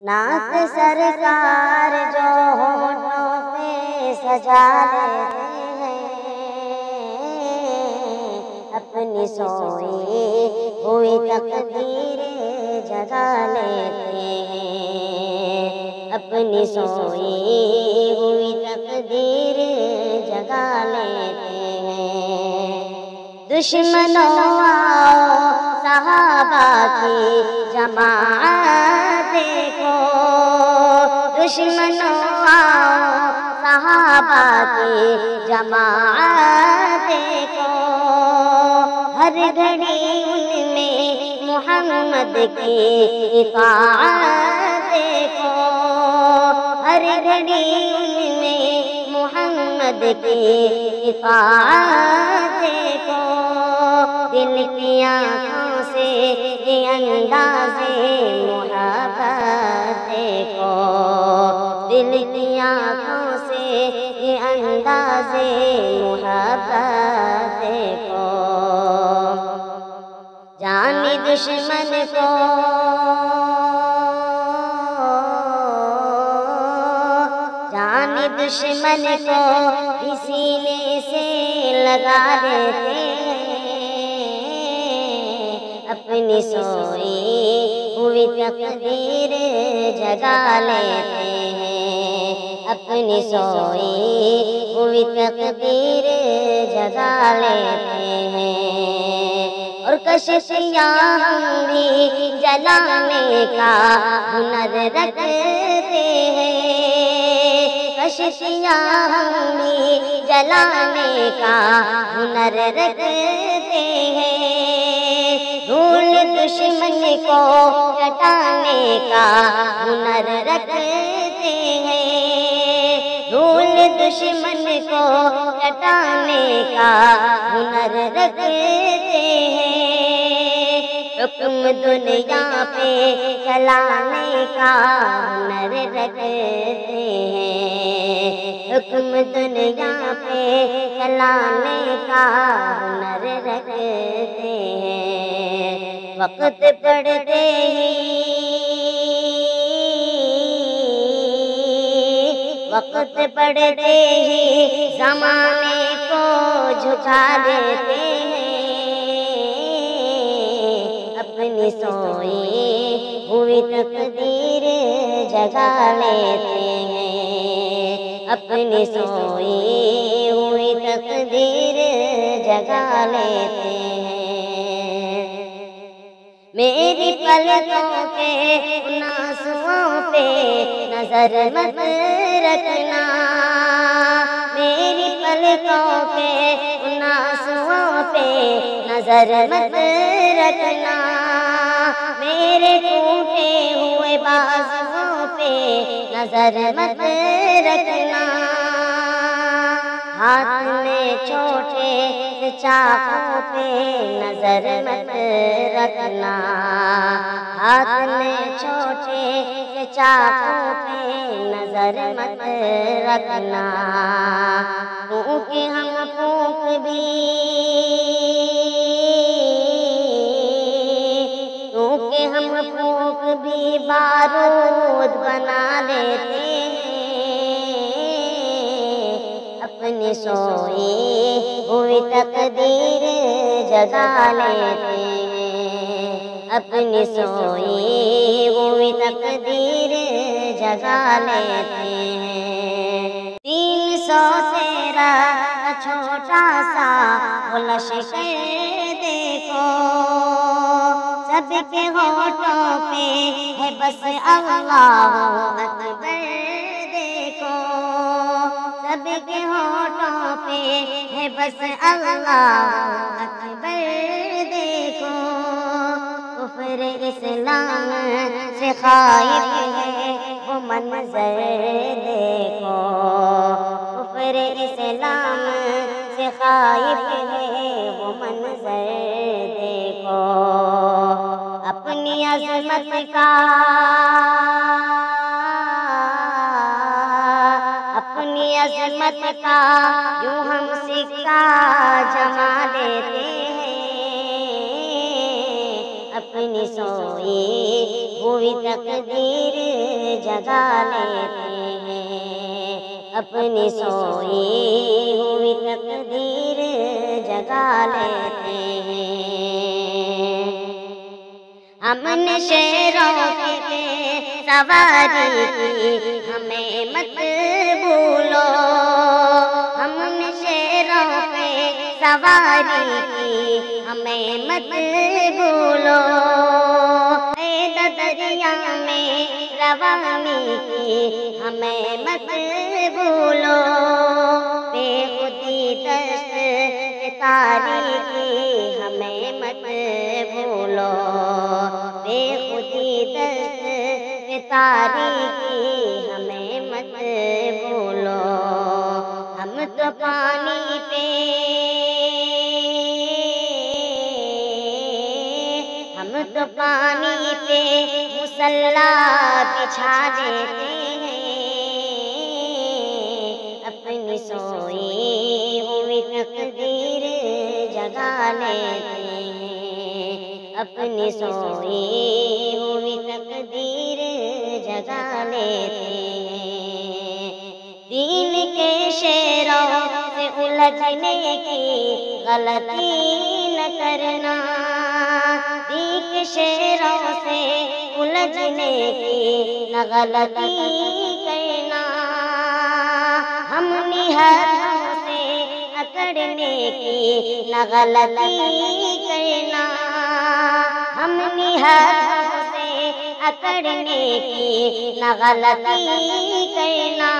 نعت سرکار جو ہونٹوں پہ سجا لیتے ہیں، اپنی سوئی ہوئی تقدیر جگا لیتے ہیں، اپنی سوئی ہوئی تقدیر جگا لیتے ہیں۔ دشمنوں صحابہ کی جماعت دیکھو، دشمنوں صحابہ کی جماعت دیکھو، ہر گھڑی ان میں محمد کی اطاعت دیکھو، ہر گھڑی ان میں محمد کی اطاعت دیکھو، دل کی آنکھوں سے یہ انداز محبت دیکھو، دل کی آنکھوں سے یہ انداز محبت دیکھو، جانی دشمن کو دشمن کو سینے سے لگا دیتے ہیں، اپنی سوئی ہوئی تقدیر جگا لیتے ہیں، اپنی سوئی ہوئی تقدیر جگا لیتے ہیں، اور کشتیاں ہم بھی جلانے کا ہنر رکھتے ہیں، کشتیاں ہم بھی جلانے کا ہنر رکھتے ہیں، دھول دشمن کو چٹانے کا ہنر رکھتے ہیں، دھول دشمن کو چٹانے کا ہنر رکھتے ہیں، حکم دنیا پہ چلانے کا ہنر رکھتے ہیں، حکم دنیا پہ چلانے کا ہنر رکھتے ہیں، وقت پڑتے ہی وقت پڑتے ہی زمانے کو جھکا دیتے ہیں، اپنی سوئی ہوئی تقدیر جگا لیتے ہیں، اپنی سوئی ہوئی تقدیر جگا لیتے ہیں، میری پلکوں کے ان آنسوؤں پہ نظر مت رکھنا، میری پلکوں کے ان آنسوؤں پہ نظر مت رکھنا، میرے ٹوٹے ہوئے بازوؤں پہ نظر مت رکھنا، ہاتھ میں چھوٹے چاقوں پہ نظر مت رکھنا، ہاتھ میں چھوٹے چاقوں پہ نظر مت رکھنا، کیونکہ ہم پھونک بھی بارود بنا لیتے ہیں، اپنی سوئی ہوئی تقدیر جگا لیتے ہیں، اپنی سوئی ہوئی تقدیر جگا لیتے ہیں، 313 چھوٹا سا وہ لشکر دیکھو، سب کے ہونٹوں پہ ہے بس اللہ اکبر دیکھو، سب کے ہونٹوں پہ ہے بس اللہ اکبر دیکھو، کفر اسلام سے خائف ہے وہ منظر دیکھو، کفر اسلام سے خائف ہے وہ منظر دیکھو، اپنی عظمت کا یوں ہم سکہ جما لیتے ہیں، اپنی سوئی ہوئی تقدیر جگا لیتے ہیں، اپنی سوئی ہوئی تقدیر جگا لیتے ہیں۔ ہم نے شیروں کی سواری کی، ہمیں مت بھولو، ہم نے شیروں پہ سواری کی، ہمیں مت بھولو، دریا میں روانی کی، ہمیں مت بھولو، بے خودی دست تاریخی ہمیں مت بھولو، بے خودی دست تاریخی ہمیں مت بھولو، ہم تو پانی پہ پانی پہ مصلی بچھا دیتے ہیں، اپنی سوئی ہوئی تقدیر جگا لیتے ہیں، اپنی سوئی ہوئی تقدیر جگا لیتے ہیں۔ دین کے شیروں سے الجھنے کی غلطی نہ کرنا، دین کے شیروں سے الجھنے کی نہ غلطی کرنا، ہم ہاتھوں سے اکڑنے کی نہ غلطی کرنا، ہم ہاتھوں سے اکڑنے کی نہ غلطی کرنا،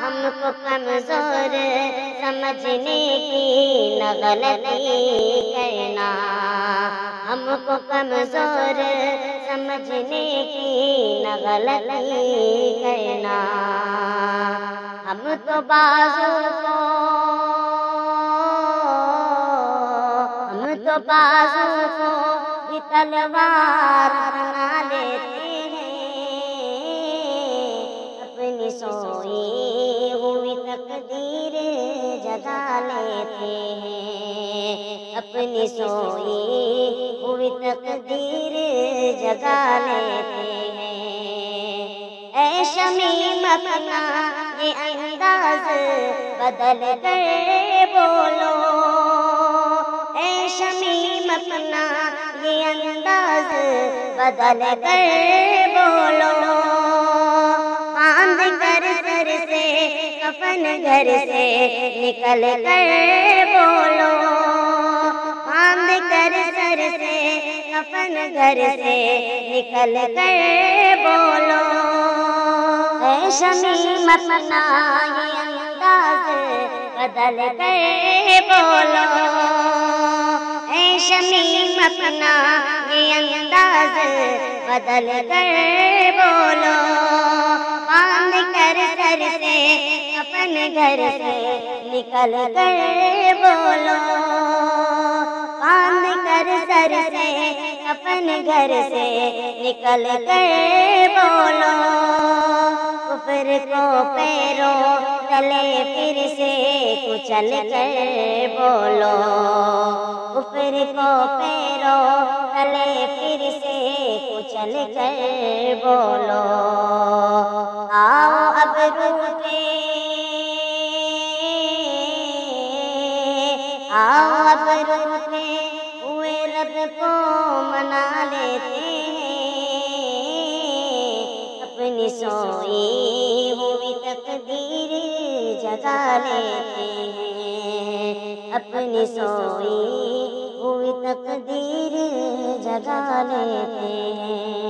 ہم کو کمزور سمجھنے کی نہ غلطی کرنا، ہم کو کمزور سمجھنے کی نہ غلطی کرنا، ہم تو بازو کو بھی تلوار بنا لیتے ہیں، اپنی سوئی ہوئی تقدیر جگا لیتے ہیں، اپنی سوئی ہوئی تقدیر جگا لیتے ہیں۔ اے شمیم اپنا یہ انداز بدل کر بولو، اے شمیم اپنا یہ انداز بدل کر بولو، باندھ کر سر سے کفن گھر سے نکل کر بولو، باندھ کر سر سے کفن گھر سے نکل کر بولو، اے شمیم اپنا یہ انداز بدل کر بولو، اے شمیم اپنا یہ انداز بدل کر بولو، باندھ کر سر سے کفن گھر سے نکل کر بولو، باندھ کر سر سے کفن گھر سے نکل کر بولو، کفر کو پیروں تلے پھر سے کچل کر بولو، کفر کو پیروں تلے پھر سے کچل کر بولو، آؤ اب روٹے، آؤ اب روٹے ہوئے رب کو منا لیتے ہیں، اپنی سوئی ہوئی تقدیر جگا لیتے ہیں، اپنی سوئی ہوئی تقدیر جگا لیتے ہیں۔